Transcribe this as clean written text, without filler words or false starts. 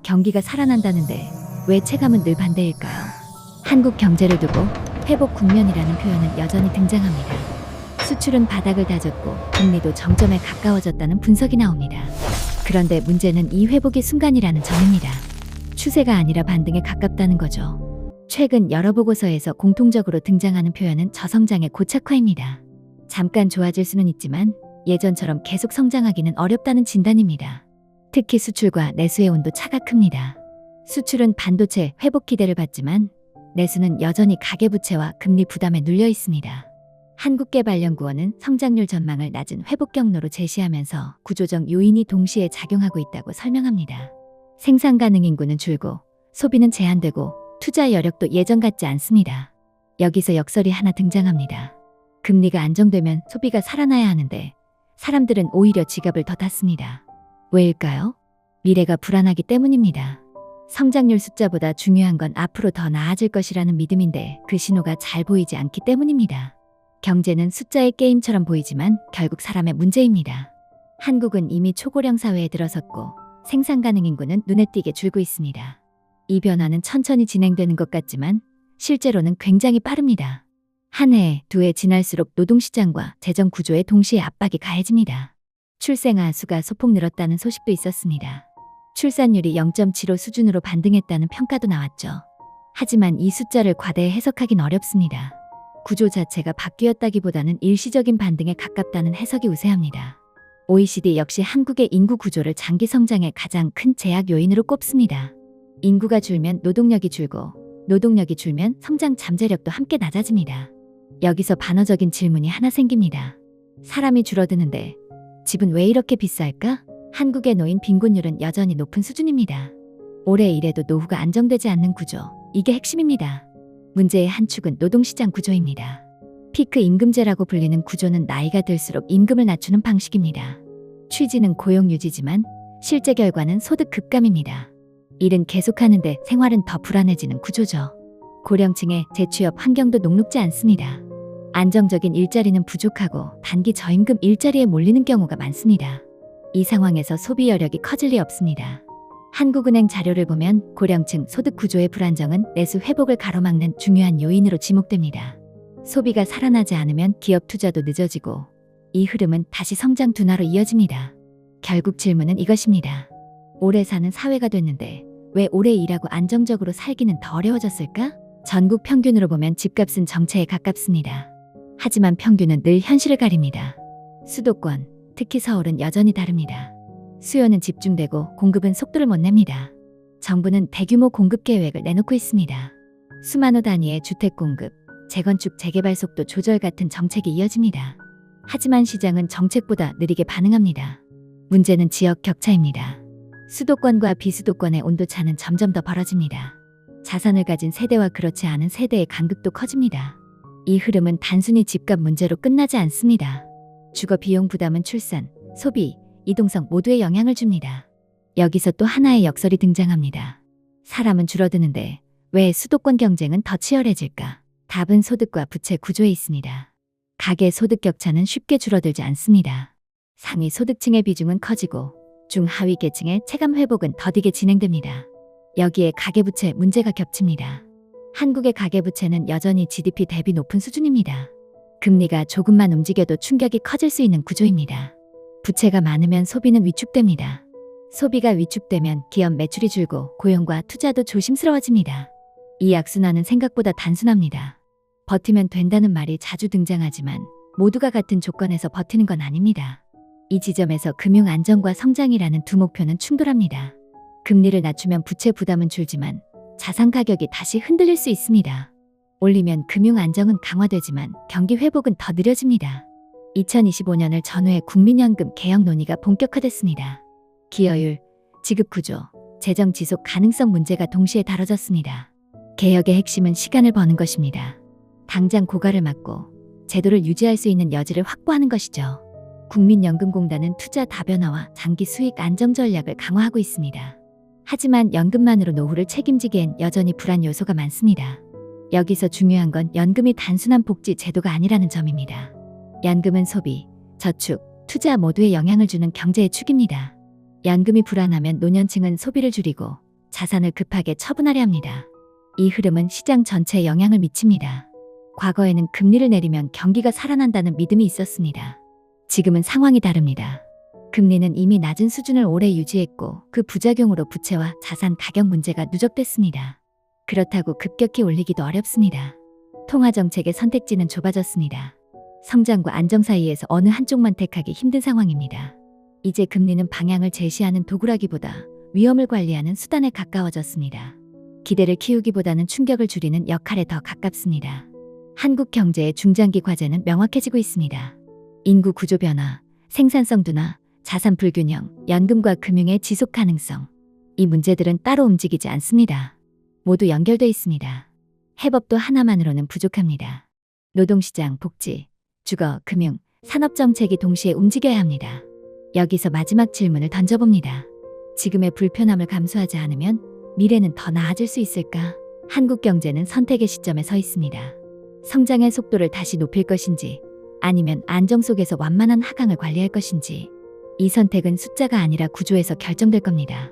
경기가 살아난다는데 왜 체감은 늘 반대일까요? 한국 경제를 두고 회복 국면이라는 표현은 여전히 등장합니다. 수출은 바닥을 다졌고 금리도 정점에 가까워졌다는 분석이 나옵니다. 그런데 문제는 이 회복이 순간이라는 점입니다. 추세가 아니라 반등에 가깝다는 거죠. 최근 여러 보고서에서 공통적으로 등장하는 표현은 저성장의 고착화입니다. 잠깐 좋아질 수는 있지만 예전처럼 계속 성장하기는 어렵다는 진단입니다. 특히 수출과 내수의 온도 차가 큽니다. 수출은 반도체 회복 기대를 받지만 내수는 여전히 가계부채와 금리 부담에 눌려 있습니다. 한국개발연구원은 성장률 전망을 낮은 회복 경로로 제시하면서 구조적 요인이 동시에 작용하고 있다고 설명합니다. 생산 가능 인구는 줄고 소비는 제한되고 투자 여력도 예전 같지 않습니다. 여기서 역설이 하나 등장합니다. 금리가 안정되면 소비가 살아나야 하는데 사람들은 오히려 지갑을 더 닫습니다. 왜일까요? 미래가 불안하기 때문입니다. 성장률 숫자보다 중요한 건 앞으로 더 나아질 것이라는 믿음인데 그 신호가 잘 보이지 않기 때문입니다. 경제는 숫자의 게임처럼 보이지만 결국 사람의 문제입니다. 한국은 이미 초고령 사회에 들어섰고 생산 가능 인구는 눈에 띄게 줄고 있습니다. 이 변화는 천천히 진행되는 것 같지만 실제로는 굉장히 빠릅니다. 한 해, 두 해 지날수록 노동시장과 재정 구조에 동시에 압박이 가해집니다. 출생아 수가 소폭 늘었다는 소식도 있었습니다. 출산율이 0.75 수준으로 반등했다는 평가도 나왔죠. 하지만 이 숫자를 과대해 해석하긴 어렵습니다. 구조 자체가 바뀌었다기보다는 일시적인 반등에 가깝다는 해석이 우세합니다. OECD 역시 한국의 인구 구조를 장기 성장의 가장 큰 제약 요인으로 꼽습니다. 인구가 줄면 노동력이 줄고 노동력이 줄면 성장 잠재력도 함께 낮아집니다. 여기서 반어적인 질문이 하나 생깁니다. 사람이 줄어드는데 집은 왜 이렇게 비쌀까? 한국의 노인 빈곤율은 여전히 높은 수준입니다. 오래 일해도 노후가 안정되지 않는 구조, 이게 핵심입니다. 문제의 한 축은 노동시장 구조입니다. 피크 임금제라고 불리는 구조는 나이가 들수록 임금을 낮추는 방식입니다. 취지는 고용 유지지만 실제 결과는 소득 급감입니다. 일은 계속하는데 생활은 더 불안해지는 구조죠. 고령층의 재취업 환경도 녹록지 않습니다. 안정적인 일자리는 부족하고 단기 저임금 일자리에 몰리는 경우가 많습니다. 이 상황에서 소비 여력이 커질 리 없습니다. 한국은행 자료를 보면 고령층 소득 구조의 불안정은 내수 회복을 가로막는 중요한 요인으로 지목됩니다. 소비가 살아나지 않으면 기업 투자도 늦어지고 이 흐름은 다시 성장 둔화로 이어집니다. 결국 질문은 이것입니다. 오래 사는 사회가 됐는데 왜 오래 일하고 안정적으로 살기는 더 어려워졌을까? 전국 평균으로 보면 집값은 정체에 가깝습니다. 하지만 평균은 늘 현실을 가립니다. 수도권, 특히 서울은 여전히 다릅니다. 수요는 집중되고 공급은 속도를 못 냅니다. 정부는 대규모 공급 계획을 내놓고 있습니다. 수만호 단위의 주택 공급, 재건축 재개발 속도 조절 같은 정책이 이어집니다. 하지만 시장은 정책보다 느리게 반응합니다. 문제는 지역 격차입니다. 수도권과 비수도권의 온도차는 점점 더 벌어집니다. 자산을 가진 세대와 그렇지 않은 세대의 간극도 커집니다. 이 흐름은 단순히 집값 문제로 끝나지 않습니다. 주거 비용 부담은 출산, 소비, 이동성 모두에 영향을 줍니다. 여기서 또 하나의 역설이 등장합니다. 사람은 줄어드는데 왜 수도권 경쟁은 더 치열해질까? 답은 소득과 부채 구조에 있습니다. 가계 소득 격차는 쉽게 줄어들지 않습니다. 상위 소득층의 비중은 커지고 중하위 계층의 체감 회복은 더디게 진행됩니다. 여기에 가계부채 문제가 겹칩니다. 한국의 가계부채는 여전히 GDP 대비 높은 수준입니다. 금리가 조금만 움직여도 충격이 커질 수 있는 구조입니다. 부채가 많으면 소비는 위축됩니다. 소비가 위축되면 기업 매출이 줄고 고용과 투자도 조심스러워집니다. 이 악순환은 생각보다 단순합니다. 버티면 된다는 말이 자주 등장하지만 모두가 같은 조건에서 버티는 건 아닙니다. 이 지점에서 금융 안정과 성장이라는 두 목표는 충돌합니다. 금리를 낮추면 부채 부담은 줄지만 자산 가격이 다시 흔들릴 수 있습니다. 올리면 금융 안정은 강화되지만 경기 회복은 더 느려집니다. 2025년을 전후해 국민연금 개혁 논의가 본격화됐습니다. 기여율, 지급구조, 재정 지속 가능성 문제가 동시에 다뤄졌습니다. 개혁의 핵심은 시간을 버는 것입니다. 당장 고갈을 막고 제도를 유지할 수 있는 여지를 확보하는 것이죠. 국민연금공단은 투자 다변화와 장기 수익 안정 전략을 강화하고 있습니다. 하지만 연금만으로 노후를 책임지기엔 여전히 불안 요소가 많습니다. 여기서 중요한 건 연금이 단순한 복지 제도가 아니라는 점입니다. 연금은 소비, 저축, 투자 모두에 영향을 주는 경제의 축입니다. 연금이 불안하면 노년층은 소비를 줄이고 자산을 급하게 처분하려 합니다. 이 흐름은 시장 전체에 영향을 미칩니다. 과거에는 금리를 내리면 경기가 살아난다는 믿음이 있었습니다. 지금은 상황이 다릅니다. 금리는 이미 낮은 수준을 오래 유지했고 그 부작용으로 부채와 자산 가격 문제가 누적됐습니다. 그렇다고 급격히 올리기도 어렵습니다. 통화정책의 선택지는 좁아졌습니다. 성장과 안정 사이에서 어느 한쪽만 택하기 힘든 상황입니다. 이제 금리는 방향을 제시하는 도구라기보다 위험을 관리하는 수단에 가까워졌습니다. 기대를 키우기보다는 충격을 줄이는 역할에 더 가깝습니다. 한국 경제의 중장기 과제는 명확해지고 있습니다. 인구 구조 변화, 생산성 둔화, 자산 불균형, 연금과 금융의 지속 가능성. 이 문제들은 따로 움직이지 않습니다. 모두 연결돼 있습니다. 해법도 하나만으로는 부족합니다. 노동시장, 복지, 주거, 금융, 산업정책이 동시에 움직여야 합니다. 여기서 마지막 질문을 던져봅니다. 지금의 불편함을 감수하지 않으면 미래는 더 나아질 수 있을까? 한국 경제는 선택의 시점에 서 있습니다. 성장의 속도를 다시 높일 것인지 아니면 안정 속에서 완만한 하강을 관리할 것인지 이 선택은 숫자가 아니라 구조에서 결정될 겁니다.